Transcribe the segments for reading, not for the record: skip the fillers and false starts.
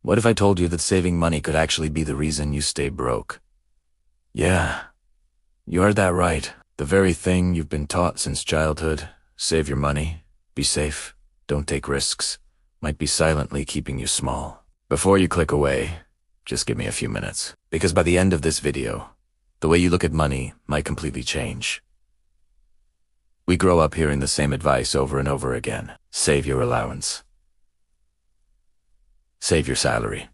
What if I told you that saving money could actually be the reason you stay broke? Yeah, you heard that right. The very thing you've been taught since childhood, save your money, be safe, don't take risks, might be silently keeping you small. Before you click away, just give me a few minutes. Because by the end of this video, the way you look at money might completely change. We grow up hearing the same advice over and over again. Save your allowance. Save your salary.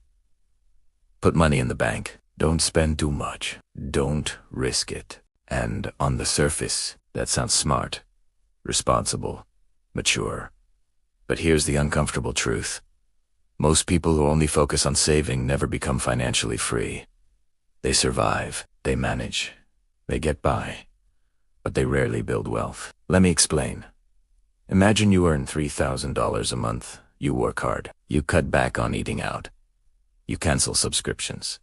Put money in the bank. Don't spend too much. Don't risk it. And on the surface, that sounds smart, responsible, mature. But here's the uncomfortable truth. Most people who only focus on saving never become financially free. They survive, they manage, they get by, but they rarely build wealth. Let me explain. Imagine you earn $3,000 a month. You work hard. You cut back on eating out. You cancel subscriptions.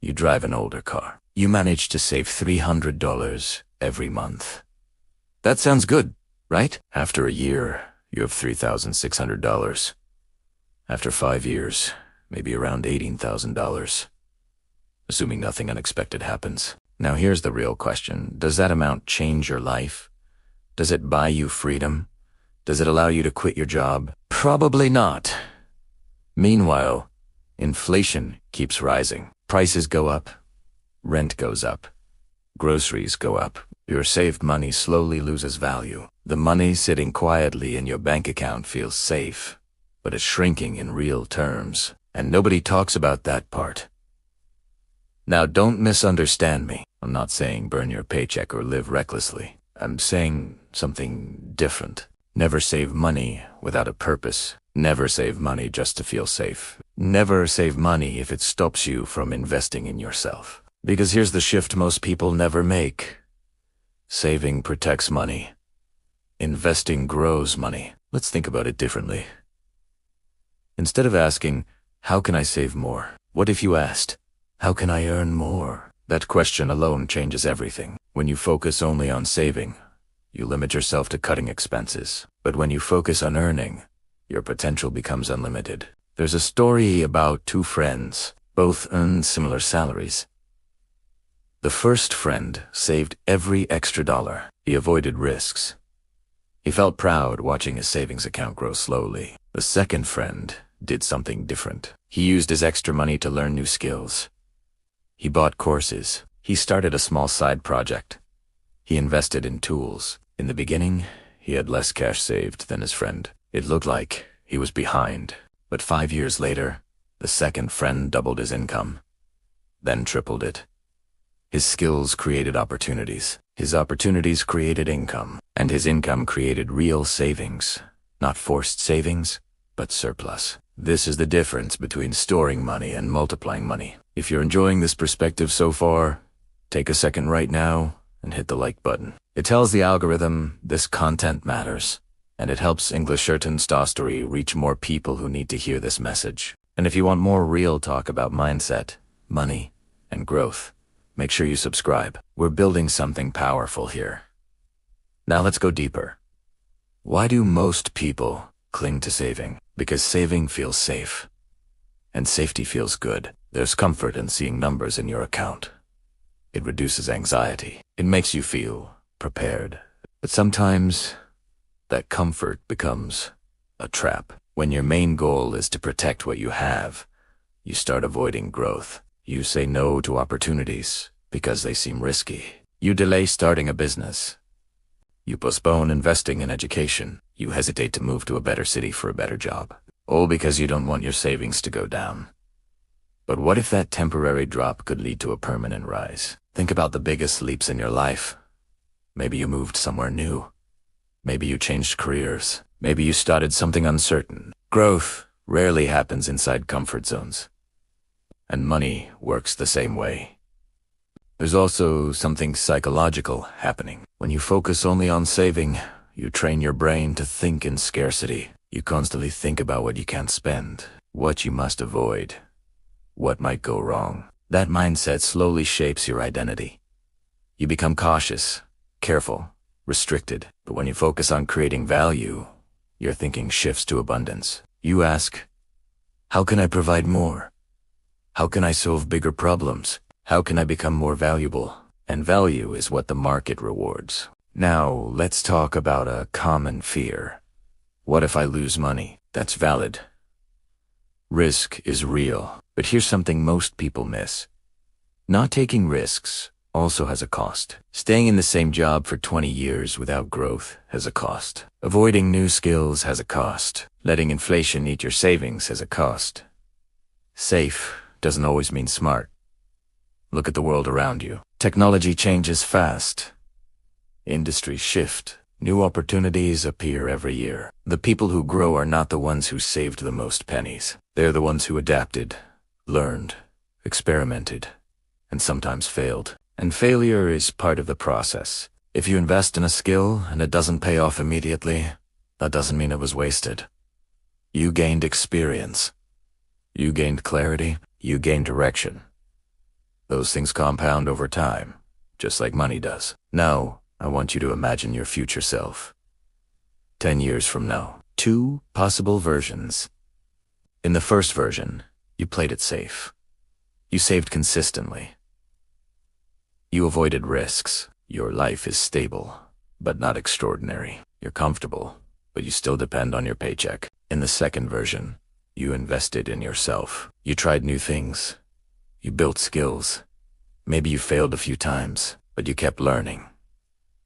You drive an older car. You manage to save $300 every month. That sounds good, right? After a year, you have $3,600. After 5 years, maybe around $18,000. Assuming nothing unexpected happens. Now here's the real question. Does that amount change your life? Does it buy you freedom? Does it allow you to quit your job? Probably not. Meanwhile, inflation keeps rising. Prices go up. Rent goes up. Groceries go up. Your saved money slowly loses value. The money sitting quietly in your bank account feels safe, but it's shrinking in real terms. And nobody talks about that part. Now don't misunderstand me. I'm not saying burn your paycheck or live recklessly. I'm saying something different. Never save money without a purpose. Never save money just to feel safe. Never save money if it stops you from investing in yourself. Because here's the shift most people never make. Saving protects money. Investing grows money. Let's think about it differently. Instead of asking, how can I save more? What if you asked, how can I earn more? That question alone changes everything. When you focus only on saving, you limit yourself to cutting expenses. But when you focus on earning, your potential becomes unlimited. There's a story about two friends. Both earned similar salaries. The first friend saved every extra dollar. He avoided risks. He felt proud watching his savings account grow slowly. The second friend did something different. He used his extra money to learn new skills. He bought courses. He started a small side project. He invested in tools. In the beginning, he had less cash saved than his friend. It looked like he was behind. But 5 years later, the second friend doubled his income, then tripled it. His skills created opportunities. His opportunities created income. And his income created real savings. Not forced savings, but surplus. This is the difference between storing money and multiplying money. If you're enjoying this perspective so far, take a second right now and hit the like button. It tells the algorithm this content matters, and it helps English Certain Story reach more people who need to hear this message. And if you want more real talk about mindset, money, and growth, make sure you subscribe. We're building something powerful here. Now let's go deeper. Why do most people cling to saving? Because saving feels safe. And safety feels good. There's comfort in seeing numbers in your account. It reduces anxiety. It makes you feel prepared. But sometimes that comfort becomes a trap. When your main goal is to protect what you have, you start avoiding growth. You say no to opportunities because they seem risky. You delay starting a business. You postpone investing in education. You hesitate to move to a better city for a better job. All because you don't want your savings to go down. But what if that temporary drop could lead to a permanent rise? Think about the biggest leaps in your life. Maybe you moved somewhere new. Maybe you changed careers. Maybe you started something uncertain. Growth rarely happens inside comfort zones. And money works the same way. There's also something psychological happening. When you focus only on saving, you train your brain to think in scarcity. You constantly think about what you can't spend, what you must avoid, what might go wrong. That mindset slowly shapes your identity. You become cautious, careful, restricted. But when you focus on creating value, your thinking shifts to abundance. You ask, How can I provide more? How can I solve bigger problems? How can I become more valuable? And value is what the market rewards. Now, let's talk about a common fear. What if I lose money? That's valid. Risk is real, but here's something most people miss. Not taking risks also has a cost. Staying in the same job for 20 years without growth has a cost. Avoiding new skills has a cost. Letting inflation eat your savings has a cost. Safe doesn't always mean smart. Look at the world around you. Technology changes fast. Industries shift. New opportunities appear every year. The people who grow are not the ones who saved the most pennies. They're the ones who adapted, learned, experimented, and sometimes failed. And failure is part of the process. If you invest in a skill and it doesn't pay off immediately, that doesn't mean it was wasted. You gained experience. You gained clarity. You gained direction. Those things compound over time, just like money does. Now, I want you to imagine your future self. 10 years from now. 2 possible versions. In the first version, you played it safe. You saved consistently. You avoided risks. Your life is stable, but not extraordinary. You're comfortable, but you still depend on your paycheck. In the second version, you invested in yourself. You tried new things. You built skills. Maybe you failed a few times, but you kept learning.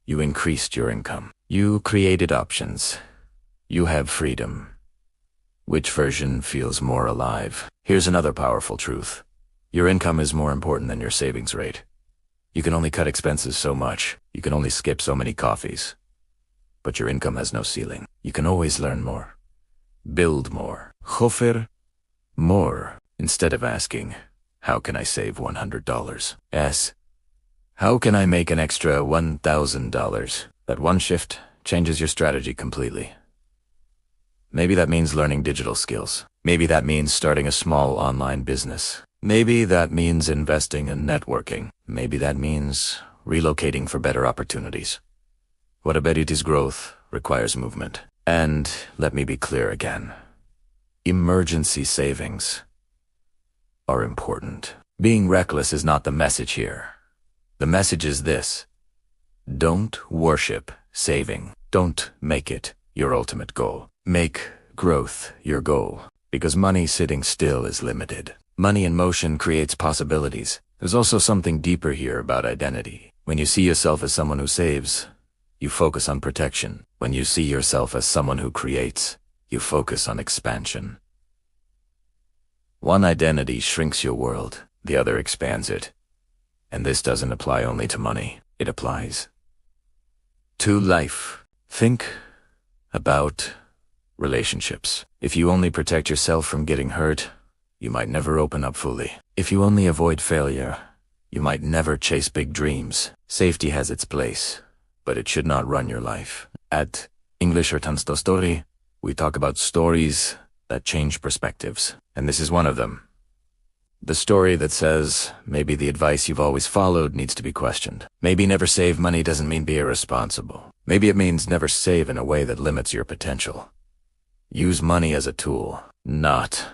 You increased your income. You created options. You have freedom. Which version feels more alive? Here's another powerful truth. Your income is more important than your savings rate. You can only cut expenses so much. You can only skip so many coffees. But your income has no ceiling. You can always learn more. Build more. Hofer more. Instead of asking, how can I save $100? Ask, how can I make an extra $1,000? That one shift changes your strategy completely. Maybe that means learning digital skills. Maybe that means starting a small online business. Maybe that means investing in networking. Maybe that means relocating for better opportunities. Whatever it is, growth requires movement. And let me be clear again. Emergency savings are important. Being reckless is not the message here. The message is this. Don't worship saving. Don't make it your ultimate goal. Make growth your goal, because money sitting still is limited. Money in motion creates possibilities. There's also something deeper here about identity. When you see yourself as someone who saves, you focus on protection. When you see yourself as someone who creates, you focus on expansion. One identity shrinks your world, the other expands it. And this doesn't apply only to money. It applies to life. Think about relationships. If you only protect yourself from getting hurt, you might never open up fully. If you only avoid failure, you might never chase big dreams. Safety has its place, but it should not run your life. At English Tansto Story, we talk about stories that change perspectives, and this is one of them. The story that says, maybe the advice you've always followed needs to be questioned. Maybe never save money doesn't mean be irresponsible. Maybe it means never save in a way that limits your potential. Use money as a tool, not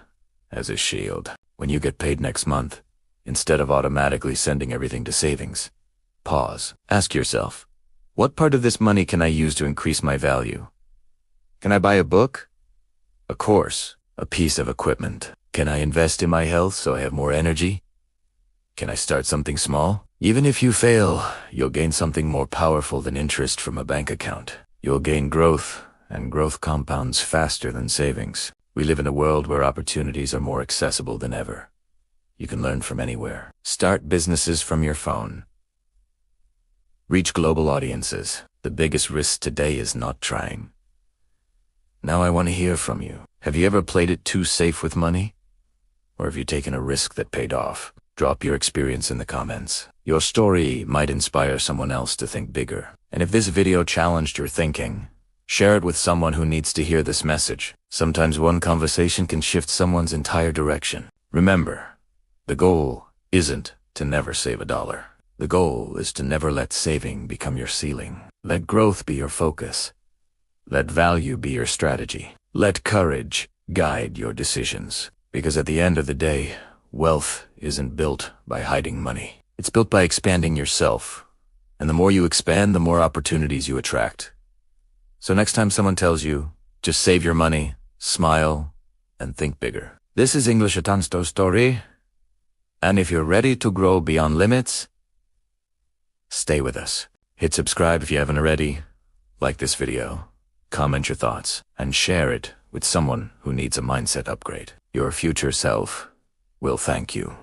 as a shield. When you get paid next month, instead of automatically sending everything to savings, pause. Ask yourself, what part of this money can I use to increase my value? Can I buy a book? A course? A piece of equipment? Can I invest in my health so I have more energy? Can I start something small? Even if you fail, you'll gain something more powerful than interest from a bank account. You'll gain growth, and growth compounds faster than savings. We live in a world where opportunities are more accessible than ever. You can learn from anywhere. Start businesses from your phone. Reach global audiences. The biggest risk today is not trying. Now I want to hear from you. Have you ever played it too safe with money? Or have you taken a risk that paid off? Drop your experience in the comments. Your story might inspire someone else to think bigger. And if this video challenged your thinking, share it with someone who needs to hear this message. Sometimes one conversation can shift someone's entire direction. Remember, the goal isn't to never save a dollar. The goal is to never let saving become your ceiling. Let growth be your focus. Let value be your strategy. Let courage guide your decisions. Because at the end of the day, wealth isn't built by hiding money. It's built by expanding yourself. And the more you expand, the more opportunities you attract. So next time someone tells you, just save your money, smile, and think bigger. This is English Atansto Story. And if you're ready to grow beyond limits, stay with us. Hit subscribe if you haven't already, like this video, comment your thoughts, and share it with someone who needs a mindset upgrade. Your future self will thank you.